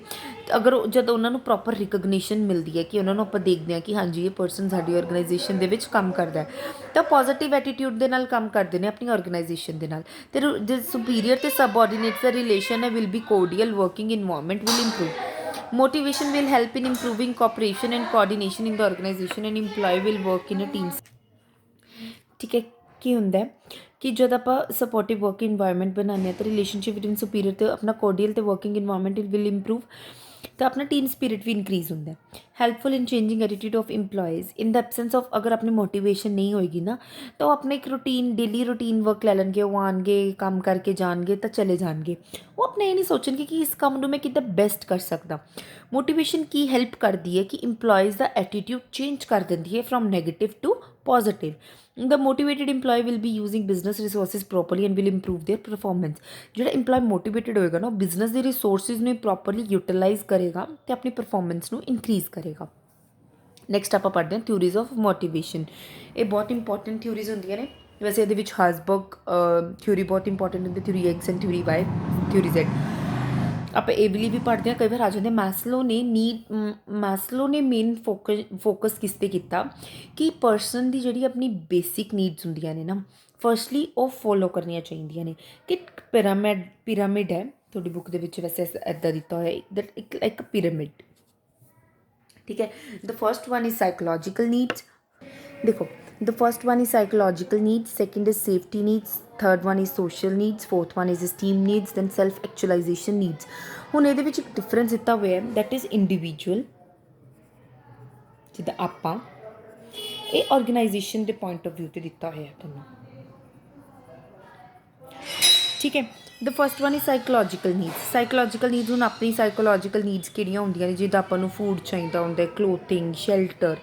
ਅਗਰ ਜਦੋਂ ਉਹਨਾਂ ਨੂੰ ਪ੍ਰੋਪਰ ਰਿਕਗਨੀਸ਼ਨ ਮਿਲਦੀ ਹੈ ਕਿ ਉਹਨਾਂ ਨੂੰ ਆਪਾਂ ਦੇਖਦੇ ਹਾਂ ਕਿ ਹਾਂਜੀ ਇਹ ਪਰਸਨ ਸਾਡੀ ਔਰਗਨਾਈਜੇਸ਼ਨ ਦੇ ਵਿੱਚ ਕੰਮ ਕਰਦਾ ਹੈ, ਤਾਂ ਪੋਜ਼ੀਟਿਵ ਐਟੀਟਿਊਡ ਦੇ ਨਾਲ ਕੰਮ ਕਰਦੇ ਨੇ ਆਪਣੀ ਔਰਗਨਾਈਜੇਸ਼ਨ ਦੇ ਨਾਲ। ਅਤੇ ਜੇ ਸੁਪੀਰੀਅਰ ਅਤੇ ਸਬਆਰਡੀਨੇਟ ਦਾ ਰਿਲੇਸ਼ਨ ਹੈ will be cordial, working environment will improve. Motivation will help in improving cooperation and coordination in the organisation and employee will work in a team. ਠੀਕ ਹੈ, ਕੀ ਹੁੰਦਾ ਕਿ ਜਦ ਆਪਾਂ ਸਪੋਰਟਿਵ ਵਰਕ ਇਨਵਾਇਰਮੈਂਟ ਬਣਾਉਂਦੇ ਹਾਂ ਤਾਂ ਰਿਲੇਸ਼ਨਸ਼ਿਪ ਵਿਟਵੀਨ ਸੁਪੀਰੀਅਰ ਅਤੇ ਆਪਣਾ ਕੋਰਡੀਅਲ ਅਤੇ ਵਰਕਿੰਗ ਇਨਵਾਇਰਮੈਂਟ ਵਿਲ ਇੰਪਰੂਵ, ਤਾਂ ਆਪਣਾ ਟੀਮ ਸਪਿਰਿਟ ਵੀ ਇਨਕਰੀਜ਼ ਹੁੰਦਾ। Helpful in changing attitude of employees in the absence of, ਅਗਰ ਆਪਣੀ ਮੋਟੀਵੇਸ਼ਨ ਨਹੀਂ ਹੋਏਗੀ ਨਾ ਤਾਂ ਉਹ ਆਪਣਾ ਇੱਕ ਰੂਟੀਨ, ਡੇਲੀ ਰੂਟੀਨ ਵਰਕ ਲੈ ਲੈਣਗੇ। ਉਹ ਆਉਣਗੇ, ਕੰਮ ਕਰਕੇ ਜਾਣਗੇ ਤਾਂ ਚਲੇ ਜਾਣਗੇ। ਉਹ ਆਪਣੇ ਇਹ ਨਹੀਂ ਸੋਚਣਗੇ ਕਿ ਇਸ ਕੰਮ ਨੂੰ ਮੈਂ ਕਿੱਦਾਂ ਬੈਸਟ ਕਰ ਸਕਦਾ। ਮੋਟੀਵੇਸ਼ਨ ਕੀ ਹੈਲਪ ਕਰਦੀ ਹੈ ਕਿ ਇੰਪਲੋਈਜ਼ ਦਾ ਐਟੀਟਿਊਡ ਚੇਂਜ ਕਰ ਦਿੰਦੀ ਹੈ from negative to positive. The motivated employee will be using business resources properly and will improve their performance. ਜਿਹੜਾ ਇੰਪਲੋਈ ਮੋਟੀਵੇਟਡ ਹੋਏਗਾ ਨਾ ਉਹ ਬਿਜ਼ਨਸ ਦੇ ਰਿਸੋਰਸਿਸ ਨੂੰ ਪ੍ਰੋਪਰਲੀ ਯੂਟੀਲਾਈਜ਼ ਕਰੇਗਾ ਅਤੇ ਆਪਣੀ ਪਰਫੋਰਮੈਂਸ ਨੂੰ ਇਨਕਰੀਜ਼ ਕਰੇਗਾ। ਨੈਕਸਟ ਆਪਾਂ ਪੜ੍ਹਦੇ ਹਾਂ ਥਿਊਰੀਜ਼ ਆਫ ਮੋਟੀਵੇਸ਼ਨ। ਇਹ ਬਹੁਤ ਇੰਪੋਰਟੈਂਟ ਥਿਊਰੀਜ਼ ਹੁੰਦੀਆਂ ਨੇ ਵੈਸੇ। ਇਹਦੇ ਵਿੱਚ ਹਾਜ਼ਬਰਗ ਥਿਊਰੀ ਬਹੁਤ ਇੰਪੋਰਟੈਂਟ ਹੁੰਦੀ, theory X and theory Y, theory Z. ਆਪਾਂ ਇਹ ਵਾਲੀ ਵੀ ਪੜ੍ਹਦੇ ਹਾਂ, ਕਈ ਵਾਰ ਆ ਜਾਂਦੇ। ਮੈਸਲੋ ਨੇ ਮੇਨ ਫੋਕਸ ਕਿਸ 'ਤੇ ਕੀਤਾ ਕਿ ਪਰਸਨ ਦੀ ਜਿਹੜੀ ਆਪਣੀ ਬੇਸਿਕ ਨੀਡਸ ਹੁੰਦੀਆਂ ਨੇ ਨਾ, ਫਸਟਲੀ ਉਹ ਫੋਲੋ ਕਰਨੀਆਂ ਚਾਹੀਦੀਆਂ ਨੇ। ਕਿ ਪਿਰਾਮਿਡ ਹੈ ਤੁਹਾਡੀ ਬੁੱਕ ਦੇ ਵਿੱਚ ਵੈਸੇ ਇੱਦਾਂ ਦਿੱਤਾ ਹੋਇਆ ਦੈਟ ਇੱਕ ਪਿਰਾਮਿਡ, ਠੀਕ ਹੈ। The first one is psychological needs. ਦੇਖੋ, the first one is psychological needs, second is safety needs, third one is social needs, fourth one is esteem needs, then self actualization needs। ਹੁਣ ਇਹਦੇ ਵਿੱਚ ਇੱਕ difference ਦਿੱਤਾ ਹੋਇਆ ਹੈ that is individual, ਜਿੱਦਾਂ ਆਪਾਂ, ਇਹ ਆਰਗੇਨਾਈਜੇਸ਼ਨ ਦੇ ਪੁਆਇੰਟ ਆਫ ਵਿਊ ਤੇ ਦਿੱਤਾ ਹੋਇਆ ਹੈ ਤੁਹਾਨੂੰ, ਠੀਕ ਹੈ। The first one is psychological needs. Psychological needs ਹੁਣ ਆਪਣੀ ਸਾਈਕੋਲੋਜੀਕਲ ਨੀਡਸ ਕਿਹੜੀਆਂ ਹੁੰਦੀਆਂ ਨੇ, ਜਿੱਦਾਂ ਆਪਾਂ ਨੂੰ ਫੂਡ ਚਾਹੀਦਾ ਹੁੰਦਾ, ਕਲੋਥਿੰਗ, ਸ਼ੈਲਟਰ,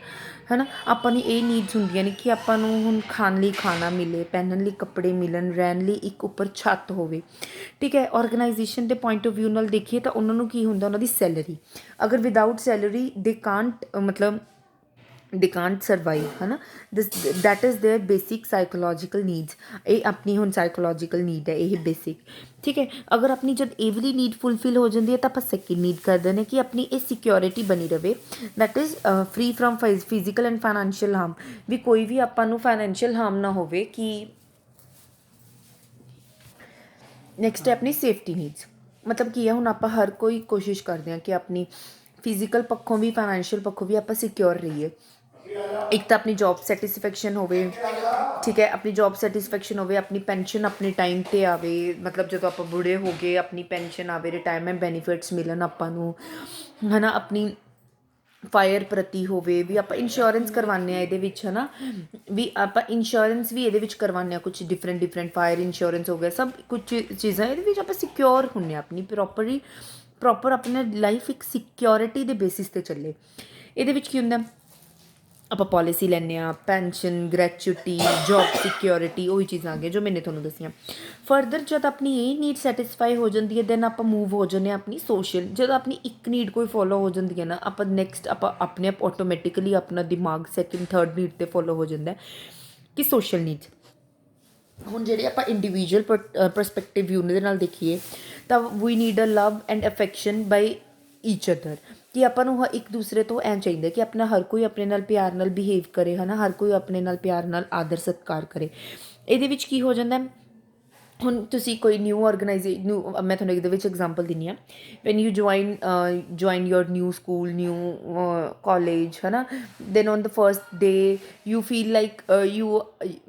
ਹੈ ਨਾ। ਆਪਾਂ ਨੂੰ ਇਹ ਨੀਡਸ ਹੁੰਦੀਆਂ ਨੇ ਕਿ ਆਪਾਂ ਨੂੰ ਹੁਣ ਖਾਣ ਲਈ ਖਾਣਾ ਮਿਲੇ, ਪਹਿਨਣ ਲਈ ਕੱਪੜੇ ਮਿਲਣ, ਰਹਿਣ ਲਈ ਇੱਕ ਉੱਪਰ ਛੱਤ ਹੋਵੇ, ਠੀਕ ਹੈ। ਆਰਗੇਨਾਈਜੇਸ਼ਨ ਦੇ ਪੁਆਇੰਟ ਆਫ ਵਿਊ ਨਾਲ ਦੇਖੀਏ ਤਾਂ ਉਹਨਾਂ ਨੂੰ ਕੀ ਹੁੰਦਾ, ਉਹਨਾਂ ਦੀ ਸੈਲਰੀ। ਅਗਰ ਵਿਦਾਊਟ ਸੈਲਰੀ ਦੇ ਕਾਂਟ ਸਰਵਾਈਵ, ਹੈ ਨਾ। That is there basic psychological needs. ਇਹ ਆਪਣੀ ਹੁਣ ਸਾਈਕੋਲੋਜੀਕਲ ਨੀਡ ਹੈ ਇਹ ਬੇਸਿਕ, ਠੀਕ ਹੈ। ਅਗਰ ਆਪਣੀ ਜਦ ਇਹ ਵਾਲੀ ਨੀਡ ਫੁਲਫਿਲ ਹੋ ਜਾਂਦੀ ਹੈ ਤਾਂ ਆਪਾਂ ਸੈਕਿੰਡ ਨੀਡ ਕਰਦੇ ਨੇ ਕਿ ਆਪਣੀ ਇਹ ਸਿਕਿਉਰਿਟੀ ਬਣੀ ਰਵੇ, that is free from physical and financial harm. ਵੀ ਕੋਈ ਵੀ ਆਪਾਂ ਨੂੰ ਫਾਈਨੈਂਸ਼ੀਅਲ ਹਾਰਮ ਨਾ ਹੋਵੇ। ਕਿ ਨੈਕਸਟ ਹੈ ਆਪਣੀ ਸੇਫਟੀ ਨੀਡਸ। ਮਤਲਬ ਕੀ ਹੈ, ਹੁਣ ਆਪਾਂ ਹਰ ਕੋਈ ਕੋਸ਼ਿਸ਼ ਕਰਦੇ ਹਾਂ ਕਿ ਆਪਣੀ ਫਿਜ਼ੀਕਲ ਪੱਖੋਂ ਵੀ ਫਾਈਨੈਂਸ਼ੀਅਲ ਪੱਖੋਂ ਵੀ ਆਪਾਂ ਸਿਕਿਉਰ ਰਹੀਏ। ਇੱਕ ਤਾਂ ਆਪਣੀ ਜੋਬ ਸੈਟਿਸਫੈਕਸ਼ਨ ਹੋਵੇ, ਠੀਕ ਹੈ। ਆਪਣੀ ਜੋਬ ਸੈਟਿਸਫੈਕਸ਼ਨ ਹੋਵੇ, ਆਪਣੀ ਪੈਨਸ਼ਨ ਆਪਣੇ ਟਾਈਮ 'ਤੇ ਆਵੇ, ਮਤਲਬ ਜਦੋਂ ਆਪਾਂ ਬੁੜੇ ਹੋ ਗਏ ਆਪਣੀ ਪੈਨਸ਼ਨ ਆਵੇ, ਰਿਟਾਇਰਮੈਂਟ ਬੈਨੀਫਿਟਸ ਮਿਲਣ ਆਪਾਂ ਨੂੰ, ਹੈ ਨਾ। ਆਪਣੀ ਫਾਇਰ ਪ੍ਰਤੀ ਹੋਵੇ, ਵੀ ਆਪਾਂ ਇੰਸ਼ੋਰੈਂਸ ਕਰਵਾਉਂਦੇ ਹਾਂ ਇਹਦੇ ਵਿੱਚ, ਹੈ ਨਾ। ਵੀ ਆਪਾਂ ਇੰਸ਼ੋਰੈਂਸ ਵੀ ਇਹਦੇ ਵਿੱਚ ਕਰਵਾਉਂਦੇ ਹਾਂ, ਕੁਛ ਡਿਫਰੈਂਟ ਫਾਇਰ ਇੰਸ਼ੋਰੈਂਸ ਹੋ ਗਿਆ, ਸਭ ਕੁਛ ਚੀਜ਼ਾਂ ਇਹਦੇ ਵਿੱਚ ਆਪਾਂ ਸਿਕਿਉਰ ਹੁੰਦੇ ਹਾਂ, ਆਪਣੀ ਪ੍ਰੋਪਰ ਆਪਣੀ ਲਾਈਫ ਇੱਕ ਸਿਕਿਉਰਿਟੀ ਦੇ ਬੇਸਿਸ 'ਤੇ ਚੱਲੇ। ਇਹਦੇ ਵਿੱਚ ਕੀ ਹੁੰਦਾ, ਆਪਾਂ ਪੋਲਿਸੀ ਲੈਂਦੇ ਹਾਂ, ਪੈਨਸ਼ਨ, ਗ੍ਰੈਚੁਟੀ, ਜੋਬ ਸਿਕਿਉਰਿਟੀ, ਉਹੀ ਚੀਜ਼ਾਂ ਆ ਗਈਆਂ ਜੋ ਮੈਨੇ ਤੁਹਾਨੂੰ ਦੱਸੀਆਂ। ਫਰਦਰ ਜਦ ਆਪਣੀ ਇਹ ਨੀਡ ਸੈਟਿਸਫਾਈ ਹੋ ਜਾਂਦੀ ਹੈ ਦੈਨ ਆਪਾਂ ਮੂਵ ਹੋ ਜਾਂਦੇ ਹਾਂ ਆਪਣੀ ਸੋਸ਼ਲ। ਜਦੋਂ ਆਪਣੀ ਇੱਕ ਨੀਡ ਕੋਈ ਫੋਲੋ ਹੋ ਜਾਂਦੀ ਹੈ ਨਾ, ਆਪਾਂ ਨੈਕਸਟ ਆਪਾਂ ਆਪਣੇ ਆਪ ਆਟੋਮੈਟਿਕਲੀ ਆਪਣਾ ਦਿਮਾਗ ਸੈਕਿੰਡ ਥਰਡ ਨੀਡ 'ਤੇ ਫੋਲੋ ਹੋ ਜਾਂਦਾ ਕਿ ਸੋਸ਼ਲ ਨੀਡਸ। ਹੁਣ ਜਿਹੜੇ ਆਪਾਂ ਇੰਡੀਵਿਜੂਅਲ ਪਰਸਪੈਕਟਿਵ ਵਿਊ ਦੇ ਨਾਲ ਦੇਖੀਏ ਤਾਂ we need a love and affection by each other, ਕਿ ਆਪਾਂ ਨੂੰ ਇੱਕ ਦੂਸਰੇ ਤੋਂ ਐਂ ਚਾਹੀਦਾ ਕਿ ਆਪਣਾ ਹਰ ਕੋਈ ਆਪਣੇ ਨਾਲ ਪਿਆਰ ਨਾਲ ਬਿਹੇਵ ਕਰੇ, ਹੈ ਨਾ, ਹਰ ਕੋਈ ਆਪਣੇ ਨਾਲ ਪਿਆਰ ਨਾਲ ਆਦਰ ਸਤਿਕਾਰ ਕਰੇ। ਇਹਦੇ ਵਿੱਚ ਕੀ ਹੋ ਜਾਂਦਾ, ਹੁਣ ਤੁਸੀਂ ਕੋਈ ਨਿਊ ਮੈਂ ਤੁਹਾਨੂੰ ਇਹਦੇ ਵਿੱਚ ਐਗਜ਼ਾਮਪਲ ਦਿੰਦੀ ਹਾਂ। When you join your new school, new college, ਹੈ ਨਾ, then on the first day you feel like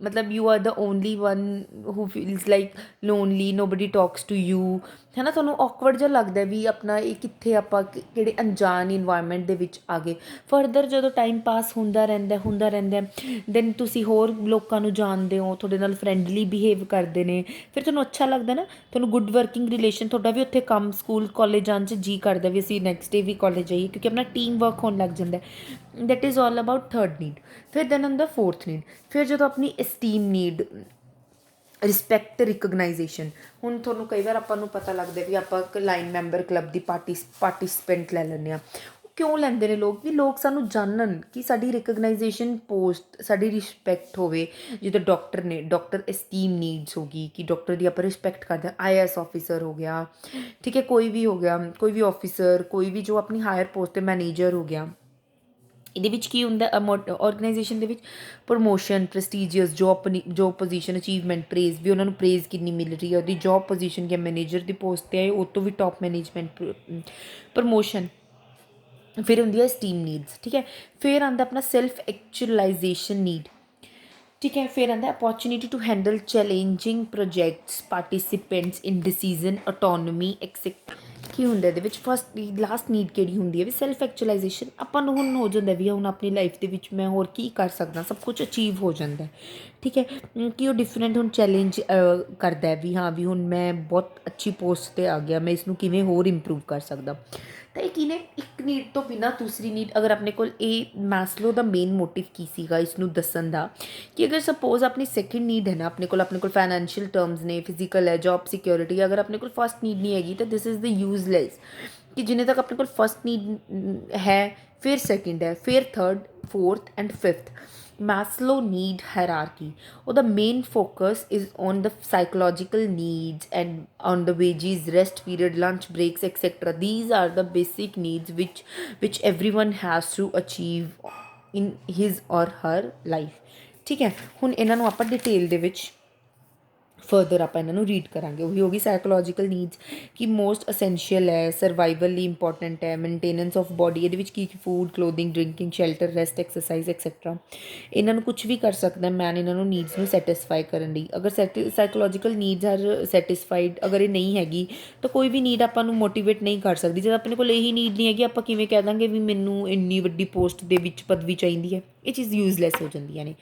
ਮਤਲਬ you are the only one who feels like lonely, nobody talks to you, ਹੈ ਨਾ। ਤੁਹਾਨੂੰ ਔਕਵਰਡ ਜਿਹਾ ਲੱਗਦਾ ਵੀ ਆਪਣਾ ਇਹ ਕਿੱਥੇ ਆਪਾਂ ਕਿਹੜੇ ਅਣਜਾਣ ਇਨਵਾਇਰਮੈਂਟ ਦੇ ਵਿੱਚ ਆ ਗਏ। ਫਰਦਰ ਜਦੋਂ ਟਾਈਮ ਪਾਸ ਹੁੰਦਾ ਰਹਿੰਦਾ ਦੈਨ ਤੁਸੀਂ ਹੋਰ ਲੋਕਾਂ ਨੂੰ ਜਾਣਦੇ ਹੋ, ਤੁਹਾਡੇ ਨਾਲ ਫਰੈਂਡਲੀ ਬਿਹੇਵ ਕਰਦੇ ਨੇ, ਫਿਰ ਤੁਹਾਨੂੰ ਅੱਛਾ ਲੱਗਦਾ ਨਾ, ਤੁਹਾਨੂੰ ਗੁੱਡ ਵਰਕਿੰਗ ਰਿਲੇਸ਼ਨ, ਤੁਹਾਡਾ ਵੀ ਉੱਥੇ ਕੰਮ, ਸਕੂਲ, ਕਾਲਜ ਜਾਣ 'ਚ ਜੀ ਕਰਦਾ ਵੀ ਅਸੀਂ ਨੈਕਸਟ ਡੇ ਵੀ ਕਾਲਜ ਜਾਈਏ, ਕਿਉਂਕਿ ਆਪਣਾ ਟੀਮ ਵਰਕ ਹੋਣ ਲੱਗ ਜਾਂਦਾ। That is all about third need. ਫਿਰ ਦੈਨ ਹੁੰਦਾ ਫੋਰਥ ਨੀਡ। ਫਿਰ ਜਦੋਂ ਆਪਣੀ ਐਸਟੀਮ ਨੀਡ, ਰਿਸਪੈਕਟ ਅਤੇ ਰਿਕਗਨਾਈਜੇਸ਼ਨ। ਹੁਣ ਤੁਹਾਨੂੰ ਕਈ ਵਾਰ ਆਪਾਂ ਨੂੰ ਪਤਾ ਲੱਗਦਾ ਵੀ ਆਪਾਂ ਇੱਕ ਲਾਈਨ ਮੈਂਬਰ ਕਲੱਬ ਦੀ ਪਾਰਟੀਸਪੈਂਟ ਲੈ ਲੈਂਦੇ ਹਾਂ। ਕਿਉਂ ਲੈਂਦੇ ਨੇ ਲੋਕ, ਵੀ ਲੋਕ ਸਾਨੂੰ ਜਾਣਨ ਕਿ ਸਾਡੀ ਰਿਕਗਨਾਈਜੇਸ਼ਨ ਪੋਸਟ, ਸਾਡੀ ਰਿਸਪੈਕਟ ਹੋਵੇ। ਜਿੱਦਾਂ ਡਾਕਟਰ ਨੇ, ਡਾਕਟਰ ਐਸਟੀਮ ਨੀਡਸ ਹੋ ਗਈ ਕਿ ਡਾਕਟਰ ਦੀ ਆਪਾਂ ਰਿਸਪੈਕਟ ਕਰਦੇ ਹਾਂ। IAS ਆਫਿਸਰ ਹੋ ਗਿਆ, ਠੀਕ ਹੈ, ਕੋਈ ਵੀ ਹੋ ਗਿਆ, ਕੋਈ ਵੀ ਆਫਿਸਰ, ਕੋਈ ਵੀ ਜੋ ਆਪਣੀ ਹਾਇਰ ਪੋਸਟ 'ਤੇ ਮੈਨੇਜਰ ਹੋ ਗਿਆ। ਇਹਦੇ ਵਿੱਚ ਕੀ ਹੁੰਦਾ, ਔਰਗਨਾਈਜੇਸ਼ਨ ਦੇ ਵਿੱਚ promotion, prestigious job position, achievement, praise, ਵੀ ਉਹਨਾਂ ਨੂੰ ਪ੍ਰੇਜ਼ ਕਿੰਨੀ ਮਿਲ ਰਹੀ ਹੈ, ਉਹਦੀ ਜੋਬ ਪੋਜੀਸ਼ਨ ਕਿ ਮੈਨੇਜਰ ਦੀ ਪੋਸਟ 'ਤੇ ਆਏ, ਉਹ ਤੋਂ ਵੀ ਟੌਪ ਮੈਨੇਜਮੈਂਟ, ਪ੍ਰਮੋਸ਼ਨ। ਫਿਰ ਹੁੰਦੀ ਹੈ ਸਟੀਮ ਨੀਡਸ, ਠੀਕ ਹੈ। ਫਿਰ ਆਉਂਦਾ ਆਪਣਾ ਸੈਲਫ ਐਕਚੁਅਲਾਈਜੇਸ਼ਨ ਨੀਡ, ਠੀਕ ਹੈ। ਫਿਰ ਆਉਂਦਾ opportunity to handle challenging projects, participants in decision, autonomy, exact. ਕੀ ਹੁੰਦਾ ਇਹਦੇ ਵਿੱਚ, ਫਸਟ ਲਾਸਟ ਨੀਡ ਕਿਹੜੀ ਹੁੰਦੀ ਹੈ ਵੀ ਸੈਲਫ ਐਕਚੁਅਲਾਈਜੇਸ਼ਨ। ਆਪਾਂ ਨੂੰ ਹੁਣ ਹੋ ਜਾਂਦਾ ਵੀ ਹੁਣ ਆਪਣੀ ਲਾਈਫ ਦੇ ਵਿੱਚ ਮੈਂ ਹੋਰ ਕੀ ਕਰ ਸਕਦਾ, ਸਭ ਕੁਝ ਅਚੀਵ ਹੋ ਜਾਂਦਾ, ਠੀਕ ਹੈ। ਕਿ ਉਹ ਡਿਫਰੈਂਟ ਹੁਣ ਚੈਲੰਜ ਕਰਦਾ ਵੀ ਹਾਂ ਵੀ ਹੁਣ ਮੈਂ ਬਹੁਤ ਅੱਛੀ ਪੋਸਟ 'ਤੇ ਆ ਗਿਆ, ਮੈਂ ਇਸਨੂੰ ਕਿਵੇਂ ਹੋਰ ਇੰਪਰੂਵ ਕਰ ਸਕਦਾ। ਤਾਂ ਇਹ ਕੀ ਨੇ, ਇੱਕ ਨੀਡ ਤੋਂ ਬਿਨਾਂ ਦੂਸਰੀ ਨੀਡ। ਅਗਰ ਆਪਣੇ ਕੋਲ ਇਹ ਮੈਸਲੋ ਦਾ ਮੇਨ ਮੋਟਿਵ ਕੀ ਸੀਗਾ ਇਸਨੂੰ ਦੱਸਣ ਦਾ, ਕਿ ਅਗਰ ਸਪੋਜ਼ ਆਪਣੀ ਸੈਕਿੰਡ ਨੀਡ ਹੈ ਨਾ, ਆਪਣੇ ਕੋਲ ਫਾਈਨੈਂਸ਼ੀਅਲ ਟਰਮਸ ਨੇ, ਫਿਜ਼ੀਕਲ ਹੈ, ਜੋਬ ਸਿਕਿਉਰਿਟੀ, ਅਗਰ ਆਪਣੇ ਕੋਲ ਫਸਟ ਨੀਡ ਨਹੀਂ ਹੈਗੀ ਤਾਂ ਦਿਸ ਇਜ਼ ਦ ਯੂਜ਼ਲੈਸ। ਕਿ ਜਿੰਨੇ ਤੱਕ ਆਪਣੇ ਕੋਲ ਫਸਟ ਨੀਡ ਹੈ, ਫਿਰ ਸੈਕਿੰਡ ਹੈ, ਫਿਰ third, fourth and fifth. Maslow need hierarchy, or the main focus is on the psychological needs and on the wages, rest period, lunch breaks, etc. These are the basic needs which everyone has to achieve in his or her life, ਠੀਕ ਹੈ। ਹੁਣ ਇਹਨਾਂ ਨੂੰ ਆਪਾਂ detail ਦੇ ਵਿੱਚ further ਆਪਾਂ ਇਹਨਾਂ ਨੂੰ ਰੀਡ ਕਰਾਂਗੇ। ਉਹੀ ਹੋ ਗਈ ਸਾਈਕੋਲੋਜੀਕਲ ਨੀਡਸ, ਕਿ ਮੋਸਟ ਅਸੈਂਸ਼ੀਅਲ ਹੈ, ਸਰਵਾਈਵਲ ਲਈ ਇੰਪੋਰਟੈਂਟ ਹੈ, ਮੇਨਟੇਨੈਂਸ ਆਫ ਬੋਡੀ। ਇਹਦੇ ਵਿੱਚ ਕੀ food, clothing, drinking, shelter, rest, exercise, etcetera. ਇਹਨਾਂ ਨੂੰ ਕੁਛ ਵੀ ਕਰ ਸਕਦਾ ਮੈਨ ਇਹਨਾਂ ਨੂੰ ਨੀਡਸ ਨੂੰ ਸੈਟਿਸਫਾਈ ਕਰਨ ਲਈ। ਅਗਰ ਸਾਈਕੋਲੋਜੀਕਲ ਨੀਡਸ ਆਰ ਸੈਟਿਸਫਾਈਡ, ਅਗਰ ਇਹ ਨਹੀਂ ਹੈਗੀ ਤਾਂ ਕੋਈ ਵੀ ਨੀਡ ਆਪਾਂ ਨੂੰ ਮੋਟੀਵੇਟ ਨਹੀਂ ਕਰ ਸਕਦੀ। ਜਦ ਆਪਣੇ ਕੋਲ ਇਹੀ ਨੀਡ ਨਹੀਂ ਹੈਗੀ, ਆਪਾਂ ਕਿਵੇਂ ਕਹਿ ਦਾਂਗੇ ਵੀ ਮੈਨੂੰ ਇੰਨੀ ਵੱਡੀ ਪੋਸਟ ਦੇ ਵਿੱਚ ਪਦਵੀ ਚਾਹੀਦੀ ਹੈ। ਇਹ ਚੀਜ਼ ਯੂਜ਼ਲੈਸ ਹੋ ਜਾਂਦੀਆਂ ਨੇ।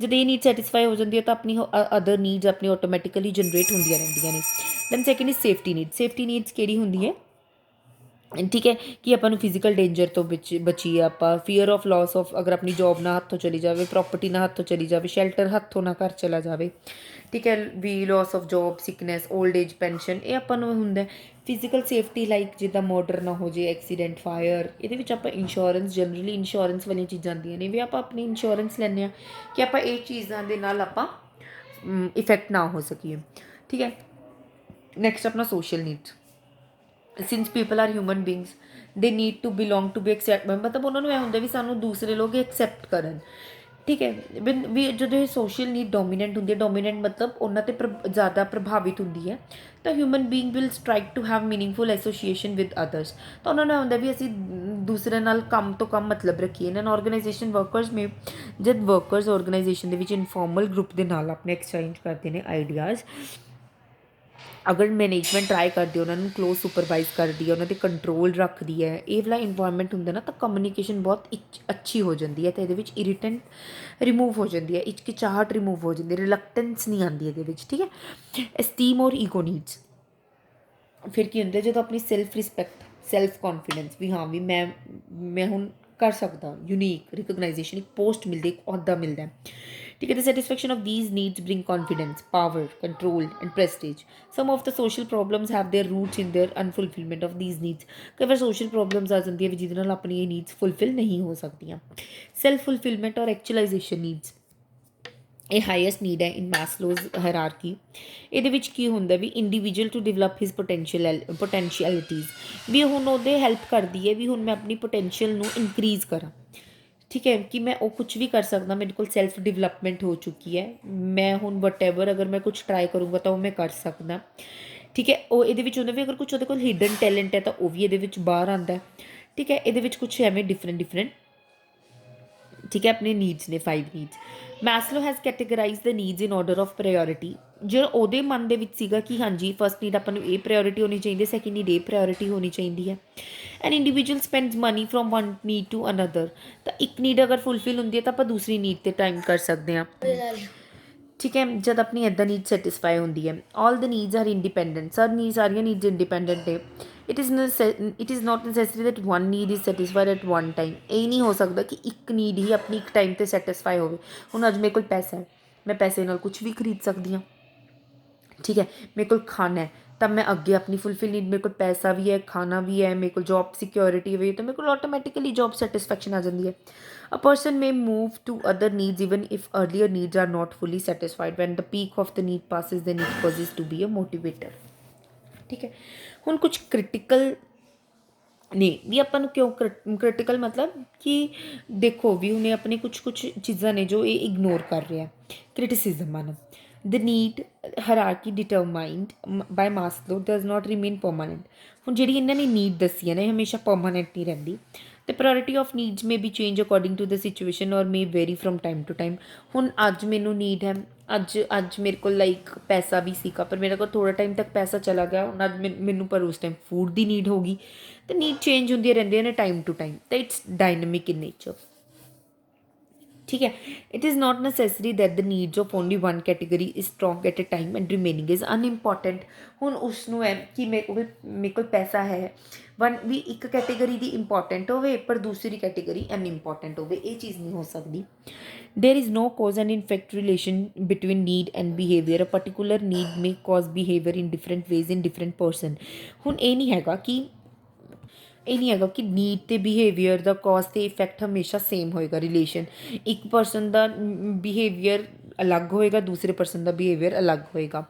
ਜਦ ਇਹ ਨੀਡ ਸੈਟਿਸਫਾਈ ਹੋ ਜਾਂਦੀ ਹੈ ਤਾਂ ਆਪਣੀ ਅਦਰ ਨੀਡਸ ਆਪਣੀ ਆਟੋਮੈਟਿਕਲੀ ਜਨਰੇਟ ਹੁੰਦੀਆਂ ਰਹਿੰਦੀਆਂ ਨੇ। Then second is safety need. Safety needs ਕਿਹੜੀ ਹੁੰਦੀ ਹੈ, ਠੀਕ ਹੈ, ਕਿ ਆਪਾਂ ਨੂੰ ਫਿਜ਼ੀਕਲ ਡੇਂਜਰ ਤੋਂ ਬਚੀਏ, ਆਪਾਂ ਫੀਅਰ ਆਫ ਲੋਸ ਆਫ, ਅਗਰ ਆਪਣੀ ਜੋਬ ਨਾ ਹੱਥੋਂ ਚਲੀ ਜਾਵੇ, ਪ੍ਰੋਪਰਟੀ ਨਾ ਹੱਥੋਂ ਚਲੀ ਜਾਵੇ, ਸ਼ੈਲਟਰ ਹੱਥੋਂ ਨਾ ਘਰ ਚਲਾ ਜਾਵੇ, ਠੀਕ ਹੈ, ਵੀ loss of job, sickness, old age pension, ਇਹ ਆਪਾਂ ਨੂੰ ਹੁੰਦਾ। ਫਿਜ਼ੀਕਲ ਸੇਫਟੀ ਲਾਈਕ ਜਿੱਦਾਂ ਮਰਡਰ ਨਾ ਹੋ ਜੇ, ਐਕਸੀਡੈਂਟ, ਫਾਇਰ। ਇਹਦੇ ਵਿੱਚ ਆਪਾਂ ਇੰਸ਼ੋਰੈਂਸ, ਜਨਰਲੀ ਇੰਸ਼ੋਰੈਂਸ ਵਾਲੀਆਂ ਚੀਜ਼ਾਂ ਆਉਂਦੀਆਂ ਨੇ ਵੀ ਆਪਾਂ ਆਪਣੀ ਇੰਸ਼ੋਰੈਂਸ ਲੈਂਦੇ ਹਾਂ ਕਿ ਆਪਾਂ ਇਹ ਚੀਜ਼ਾਂ ਦੇ ਨਾਲ ਆਪਾਂ ਇਫੈਕਟ ਨਾ ਹੋ ਸਕੀਏ, ਠੀਕ ਹੈ। ਨੈਕਸਟ ਆਪਣਾ social needs. Since people are human beings they need to belong to be accept, ਮਤਲਬ ਉਹਨਾਂ ਨੂੰ ਇਹ ਹੁੰਦਾ ਵੀ ਸਾਨੂੰ ਦੂਸਰੇ ਲੋਕ ਐਕਸੈਪਟ ਕਰਨ, ਠੀਕ ਹੈ। ਵੀ ਜਦੋਂ ਇਹ ਸੋਸ਼ਲ ਨੀਡ ਡੋਮੀਨੈਂਟ ਹੁੰਦੀ ਹੈ, ਡੋਮੀਨੈਂਟ ਮਤਲਬ ਉਹਨਾਂ 'ਤੇ ਜ਼ਿਆਦਾ ਪ੍ਰਭਾਵਿਤ ਹੁੰਦੀ ਹੈ, ਤਾਂ human being will strike to have meaningful association with others. ਤਾਂ ਉਹਨਾਂ ਨੂੰ ਹੁੰਦਾ ਵੀ ਅਸੀਂ ਦੂਸਰੇ ਨਾਲ ਕੰਮ ਤੋਂ ਕੰਮ ਮਤਲਬ ਰੱਖੀਏ। ਇਹਨਾਂ ਆਰਗੇਨਾਈਜੇਸ਼ਨ ਵਰਕਰਸ ਮੇ, ਜਦ ਵਰਕਰਸ ਆਰਗੇਨਾਈਜੇਸ਼ਨ ਦੇ ਵਿੱਚ ਇਨਫੋਰਮਲ ਗਰੁੱਪ ਦੇ ਨਾਲ ਆਪਣੇ ਐਕਸਚੇਂਜ ਕਰਦੇ ਨੇ ਆਈਡੀਆਜ਼, ਅਗਰ ਮੈਨੇਜਮੈਂਟ ਟਰਾਈ ਕਰਦੀ, ਉਹਨਾਂ ਨੂੰ ਕਲੋਜ਼ ਸੁਪਰਵਾਈਜ਼ ਕਰਦੀ ਹੈ, ਉਹਨਾਂ 'ਤੇ ਕੰਟਰੋਲ ਰੱਖਦੀ ਹੈ, ਇਹ ਵਾਲਾ ਇਨਵਾਇਰਮੈਂਟ ਹੁੰਦਾ ਨਾ, ਤਾਂ ਕਮਿਊਨੀਕੇਸ਼ਨ ਬਹੁਤ ਅੱਛੀ ਹੋ ਜਾਂਦੀ ਹੈ। ਅਤੇ ਇਹਦੇ ਵਿੱਚ ਇਰੀਟੈਂਟ ਰਿਮੂਵ ਹੋ ਜਾਂਦੀ ਹੈ, ਹਿਚਕਿਚਾਹਟ ਰਿਮੂਵ ਹੋ ਜਾਂਦੀ ਹੈ, ਰਿਲਕਟੈਂਸ ਨਹੀਂ ਆਉਂਦੀ ਇਹਦੇ ਵਿੱਚ, ਠੀਕ ਹੈ। ਐਸਟੀਮ ਔਰ ਈਗੋ ਨੀਡਸ। ਫਿਰ ਕੀ ਹੁੰਦਾ, ਜਦੋਂ ਆਪਣੀ ਸੈਲਫ ਰਿਸਪੈਕਟ, ਸੈਲਫ ਕੌਨਫੀਡੈਂਸ, ਵੀ ਹਾਂ ਵੀ ਮੈਂ ਹੁਣ कर सकदा, यूनीक रिकगनाइजेशन, एक पोस्ट मिलती, एक अहुदा मिलता है, ठीक है। The satisfaction of these needs bring confidence, power, control and prestige. Some of the social problems have their roots in their unfulfilment of these needs. कई बार सोशल प्रॉब्लम्स आ जाती है जिहदे नाल अपनी नीड्स फुलफिल नहीं हो सकदियाँ। सैल्फ फुलफिलमेंट और एक्चुअलाइजेशन नीड्स, ਇਹ ਹਾਈਐਸਟ ਨੀਡ ਹੈ ਇਨ ਮੈਸਲੋਜ਼ ਹਾਇਰਾਰਕੀ। ਇਹਦੇ ਵਿੱਚ ਕੀ ਹੁੰਦਾ ਵੀ ਇੰਡੀਵਿਜੂਅਲ ਟੂ ਡਿਵੈਲਪ ਹਿਸ ਪੋਟੈਂਸ਼ੀਅਲਿਟੀਜ਼, ਵੀ ਹੁਣ ਉਹਦੇ ਹੈਲਪ ਕਰਦੀ ਹੈ ਵੀ ਹੁਣ ਮੈਂ ਆਪਣੀ ਪੋਟੈਂਸ਼ੀਅਲ ਨੂੰ ਇਨਕਰੀਜ਼ ਕਰਾਂ, ਠੀਕ ਹੈ, ਕਿ ਮੈਂ ਉਹ ਕੁਛ ਵੀ ਕਰ ਸਕਦਾ, ਮੇਰੇ ਕੋਲ ਸੈਲਫ ਡਿਵੈਲਪਮੈਂਟ ਹੋ ਚੁੱਕੀ ਹੈ, ਮੈਂ ਹੁਣ ਵਟਐਵਰ ਅਗਰ ਮੈਂ ਕੁਛ ਟਰਾਈ ਕਰੂੰਗਾ ਤਾਂ ਉਹ ਮੈਂ ਕਰ ਸਕਦਾ, ਠੀਕ ਹੈ। ਉਹ ਇਹਦੇ ਵਿੱਚ ਹੁੰਦਾ ਵੀ ਅਗਰ ਕੁਛ ਉਹਦੇ ਕੋਲ ਹਿਡਨ ਟੈਲੈਂਟ ਹੈ ਤਾਂ ਉਹ ਵੀ ਇਹਦੇ ਵਿੱਚ ਬਾਹਰ ਆਉਂਦਾ, ਠੀਕ ਹੈ। ਇਹਦੇ ਵਿੱਚ ਕੁਛ ਐਵੇਂ ਡਿਫਰੈਂਟ ठीक है अपने नीड्स ने 5 needs. Maslow has categorise the needs in order of priority. जो ਉਹਦੇ ਮਨ ਦੇ ਵਿੱਚ ਸੀਗਾ ਕਿ ਹਾਂਜੀ ਫਸਟ ਨੀਡ ਆਪਾਂ ਨੂੰ ਇਹ ਪ੍ਰਾਇੋਰਟੀ ਹੋਣੀ ਚਾਹੀਦੀ ਹੈ, ਸੈਕਿੰਡ ਨੀਡ ਇਹ ਪ੍ਰਾਇੋਰਟੀ ਹੋਣੀ ਚਾਹੀਦੀ ਹੈ। An individual spends money from one need to another. ਤਾਂ ਇੱਕ ਨੀਡ ਅਗਰ ਫੁਲਫਿਲ ਹੁੰਦੀ ਹੈ ਤਾਂ ਆਪਾਂ ਦੂਸਰੀ ਨੀਡ 'ਤੇ ਟਾਈਮ ਕਰ ਸਕਦੇ ਹਾਂ, ਠੀਕ ਹੈ, ਜਦ ਆਪਣੀ ਇੱਦਾਂ ਨੀਡ ਸੈਟਿਸਫਾਈ ਹੁੰਦੀ ਹੈ। ਆਲ ਦ ਨੀਡਸ ਆਰ ਇੰਡੀਪੈਂਡੈਂਟ, ਸਾਰੀਆਂ ਨੀਡਸ ਇੰਡੀਪੈਂਡੈਂਟ ਹੈ। It is not necessary that one need is satisfied at one time. ਇਹ ਨਹੀਂ ਹੋ ਸਕਦਾ ਕਿ ਇੱਕ ਨੀਡ ਹੀ ਆਪਣੀ ਇੱਕ ਟਾਈਮ 'ਤੇ ਸੈਟਿਸਫਾਈ ਹੋਵੇ। ਹੁਣ ਅੱਜ ਮੇਰੇ ਕੋਲ ਪੈਸਾ ਹੈ, ਮੈਂ ਪੈਸੇ ਨਾਲ ਕੁਛ ਵੀ ਖਰੀਦ ਸਕਦੀ ਹਾਂ, ਠੀਕ ਹੈ। ਮੇਰੇ ਕੋਲ ਖਾਣਾ ਹੈ ਤਾਂ ਮੈਂ ਅੱਗੇ ਆਪਣੀ ਫੁਲਫਿਲ ਨੀਡ, ਮੇਰੇ ਕੋਲ ਪੈਸਾ ਵੀ ਹੈ, ਖਾਣਾ ਵੀ ਹੈ, ਮੇਰੇ ਕੋਲ ਜੋਬ ਸਿਕਿਉਰਿਟੀ ਵੀ ਹੈ, ਤਾਂ ਮੇਰੇ ਕੋਲ ਆਟੋਮੈਟਿਕਲੀ ਜੋਬ ਸੈਟਿਸਫੈਕਸ਼ਨ ਆ ਜਾਂਦੀ ਹੈ। A person may move to other needs even if earlier needs are not fully satisfied. When the peak of the need passes, then it causes to be a motivator, ठीक है। ਹੁਣ ਕੁਛ critical ਨੇ ਵੀ ਆਪਾਂ ਨੂੰ ਕਿਉਂ ਕ੍ਰਿਟੀਕਲ ਮਤਲਬ ਕਿ ਦੇਖੋ ਵੀ ਉਹਨੇ ਆਪਣੇ ਕੁਛ ਚੀਜ਼ਾਂ ਨੇ ਜੋ ਇਹ ਇਗਨੋਰ ਕਰ ਰਿਹਾ, ਕ੍ਰਿਟਿਸਿਜ਼ਮ ਹਨ। The need hierarchy determined by Maslow does not remain permanent. ਹੁਣ ਜਿਹੜੀ ਇਹਨਾਂ ਨੇ ਨੀਡ ਦੱਸੀ ਹੈ ਨਾ, ਇਹ ਹਮੇਸ਼ਾ ਪਰਮਾਨੈਂਟ ਨਹੀਂ ਰਹਿੰਦੀ। The priority of needs may be changed according to the situation or may vary from time to time। ਹੁਣ ਅੱਜ ਮੈਨੂੰ ਨੀਡ ਹੈ, ਅੱਜ ਮੇਰੇ ਕੋਲ ਲਾਈਕ ਪੈਸਾ ਵੀ ਸੀਗਾ ਪਰ ਮੇਰੇ ਕੋਲ ਥੋੜ੍ਹਾ ਟਾਈਮ ਤੱਕ ਪੈਸਾ ਚਲਾ ਗਿਆ, ਹੁਣ ਅੱਜ ਮੈਨੂੰ ਪਰ ਉਸ ਟਾਈਮ ਫੂਡ ਦੀ ਨੀਡ ਹੋ ਗਈ। ਅਤੇ ਨੀਡ ਚੇਂਜ ਹੁੰਦੀਆਂ ਰਹਿੰਦੀਆਂ ਨੇ ਟਾਈਮ ਟੂ ਟਾਈਮ, ਤਾਂ ਇਟਸ ਡਾਇਨਮਿਕ ਇਨ ਨੇਚਰ, ਠੀਕ ਹੈ। It is not necessary that the needs of only one category is strong at a time and remaining is unimportant. ਹੁਣ ਉਸਨੂੰ ਹੈ ਕਿ ਮੇਰੇ ਕੋਲ ਪੈਸਾ ਹੈ, ਵੀ ਇੱਕ ਕੈਟੇਗਰੀ ਦੀ ਇੰਪੋਰਟੈਂਟ ਹੋਵੇ ਪਰ ਦੂਸਰੀ ਕੈਟੇਗਰੀ ਅਨਇੰਪੋਰਟੈਂਟ ਹੋਵੇ, ਇਹ ਚੀਜ਼ ਨਹੀਂ ਹੋ ਸਕਦੀ। There is no cause and effect relation between need and behaviour. A particular need may cause behaviour in different ways in different person. ਹੁਣ ਇਹ ਨਹੀਂ ਹੈਗਾ ਕਿ ਨੀਡ ਅਤੇ ਬਿਹੇਵੀਅਰ ਦਾ ਕੋਜ਼ ਅਤੇ ਇਫੈਕਟ ਹਮੇਸ਼ਾ ਸੇਮ ਹੋਏਗਾ। ਰਿਲੇਸ਼ਨ ਇੱਕ ਪਰਸਨ ਦਾ ਬਿਹੇਵੀਅਰ ਅਲੱਗ ਹੋਏਗਾ, ਦੂਸਰੇ ਪਰਸਨ ਦਾ ਬਿਹੇਵੀਅਰ ਅਲੱਗ ਹੋਏਗਾ।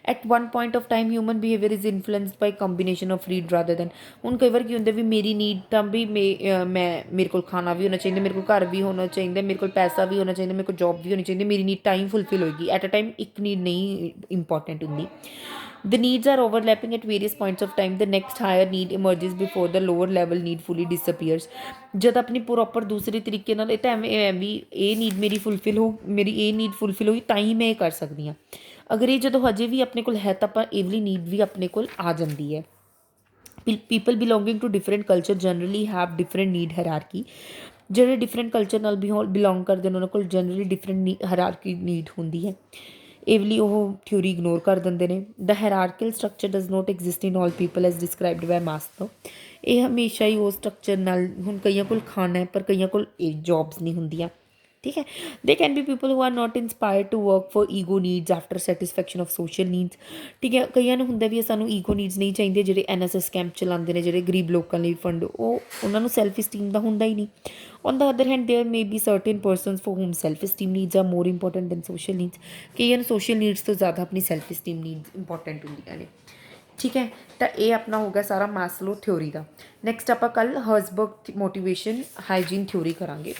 At one point of time human behaviour is influenced by combination of need rather than. ਹੁਣ ਕਈ ਵਾਰ ਕੀ ਹੁੰਦਾ ਵੀ ਮੇਰੀ ਨੀਡ ਤਾਂ ਵੀ ਮੇਰੇ ਕੋਲ ਖਾਣਾ ਵੀ ਹੋਣਾ ਚਾਹੀਦਾ, ਮੇਰੇ ਕੋਲ ਘਰ ਵੀ ਹੋਣਾ ਚਾਹੀਦਾ, ਮੇਰੇ ਕੋਲ ਪੈਸਾ ਵੀ ਹੋਣਾ ਚਾਹੀਦਾ, ਮੇਰੇ ਕੋਲ ਜੋਬ ਵੀ ਹੋਣੀ ਚਾਹੀਦੀ, ਮੇਰੀ ਨੀਡ ਟਾਈਮ ਫੁਲਫਿਲ ਹੋਏਗੀ। ਐਟ ਅ ਟਾਈਮ ਇੱਕ ਨੀਡ ਨਹੀਂ ਇੰਪੋਰਟੈਂਟ ਹੁੰਦੀ। The needs are overlapping at various points of time. The next higher need emerges before the lower level need fully disappears। ਜਦ ਆਪਣੀ ਪ੍ਰੋਪਰ ਦੂਸਰੇ ਤਰੀਕੇ ਨਾਲ ਇਹ ਤਾਂ ਐਵੇਂ ਵੀ ਇਹ ਨੀਡ ਮੇਰੀ ਨੀਡ ਫੁਲਫਿਲ ਹੋਈ ਤਾਂ ਹੀ ਮੈਂ ਇਹ ਕਰ ਸਕਦੀ ਹਾਂ। ਅਗਰ ਇਹ ਜਦੋਂ ਹਜੇ ਵੀ ਆਪਣੇ ਕੋਲ ਹੈ ਤਾਂ ਆਪਾਂ ਇਹ ਵਾਲੀ ਨੀਡ ਵੀ ਆਪਣੇ ਕੋਲ ਆ ਜਾਂਦੀ ਹੈ। People belonging to different culture generally have different need hierarchy. ਜਿਹੜੇ ਡਿਫਰੈਂਟ ਕਲਚਰ ਨਾਲ ਬਿਲੋਂਗ ਕਰਦੇ ਨੇ ਉਹਨਾਂ ਕੋਲ ਜਨਰਲੀ ਡਿਫਰੈਂਟ ਹਾਇਰਾਰਕੀ ਨੀਡ ਹੁੰਦੀ ਹੈ। ਇਹ ਲਈ ਉਹ ਥਿਊਰੀ ਇਗਨੋਰ ਕਰ ਦਿੰਦੇ ਨੇ। The hierarchical structure does not exist in all people as described by Maslow. ਇਹ ਹਮੇਸ਼ਾ ਹੀ ਉਹ ਸਟਰਕਚਰ ਨਾਲ, ਹੁਣ ਕਈਆਂ ਕੋਲ ਖਾਣਾ ਹੈ ਪਰ ਕਈਆਂ ਕੋਲ ਇਹ ਜੋਬਸ ਨਹੀਂ ਹੁੰਦੀਆਂ, ਠੀਕ ਹੈ। They can be people who are not inspired to work for ego needs after satisfaction of social needs, ਠੀਕ ਹੈ। ਕਈਆਂ ਨੂੰ ਹੁੰਦਾ ਵੀ ਸਾਨੂੰ ਈਗੋ ਨੀਡਸ ਨਹੀਂ ਚਾਹੀਦੇ। ਜਿਹੜੇ NSS ਕੈਂਪ ਚਲਾਉਂਦੇ ਨੇ, ਜਿਹੜੇ ਗਰੀਬ ਲੋਕਾਂ ਲਈ ਫੰਡ, ਉਹਨਾਂ ਨੂੰ ਸੈਲਫ ਇਸਟੀਮ ਦਾ ਹੁੰਦਾ ਹੀ ਨਹੀਂ। On the other hand there may be certain persons for whom self esteem needs are more important than social needs. ਕਈਆਂ ਨੂੰ ਸੋਸ਼ਲ ਨੀਡਸ ਤੋਂ ਜ਼ਿਆਦਾ ਆਪਣੀ ਸੈਲਫ ਇਸਟੀਮ ਨੀਡਸ ਇੰਪੋਰਟੈਂਟ ਹੁੰਦੀਆਂ ਨੇ, ਠੀਕ ਹੈ। ਤਾਂ ਇਹ ਆਪਣਾ ਹੋ ਗਿਆ ਸਾਰਾ ਮਾਸਲੋ ਥਿਊਰੀ ਦਾ। ਨੈਕਸਟ ਆਪਾਂ ਕੱਲ੍ਹ ਹਰਜ਼ਬਰਗ ਮੋਟੀਵੇਸ਼ਨ ਹਾਈਜੀਨ ਥਿਊਰੀ ਕਰਾਂਗੇ,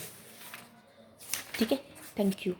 ਠੀਕ ਹੈ। Thank you.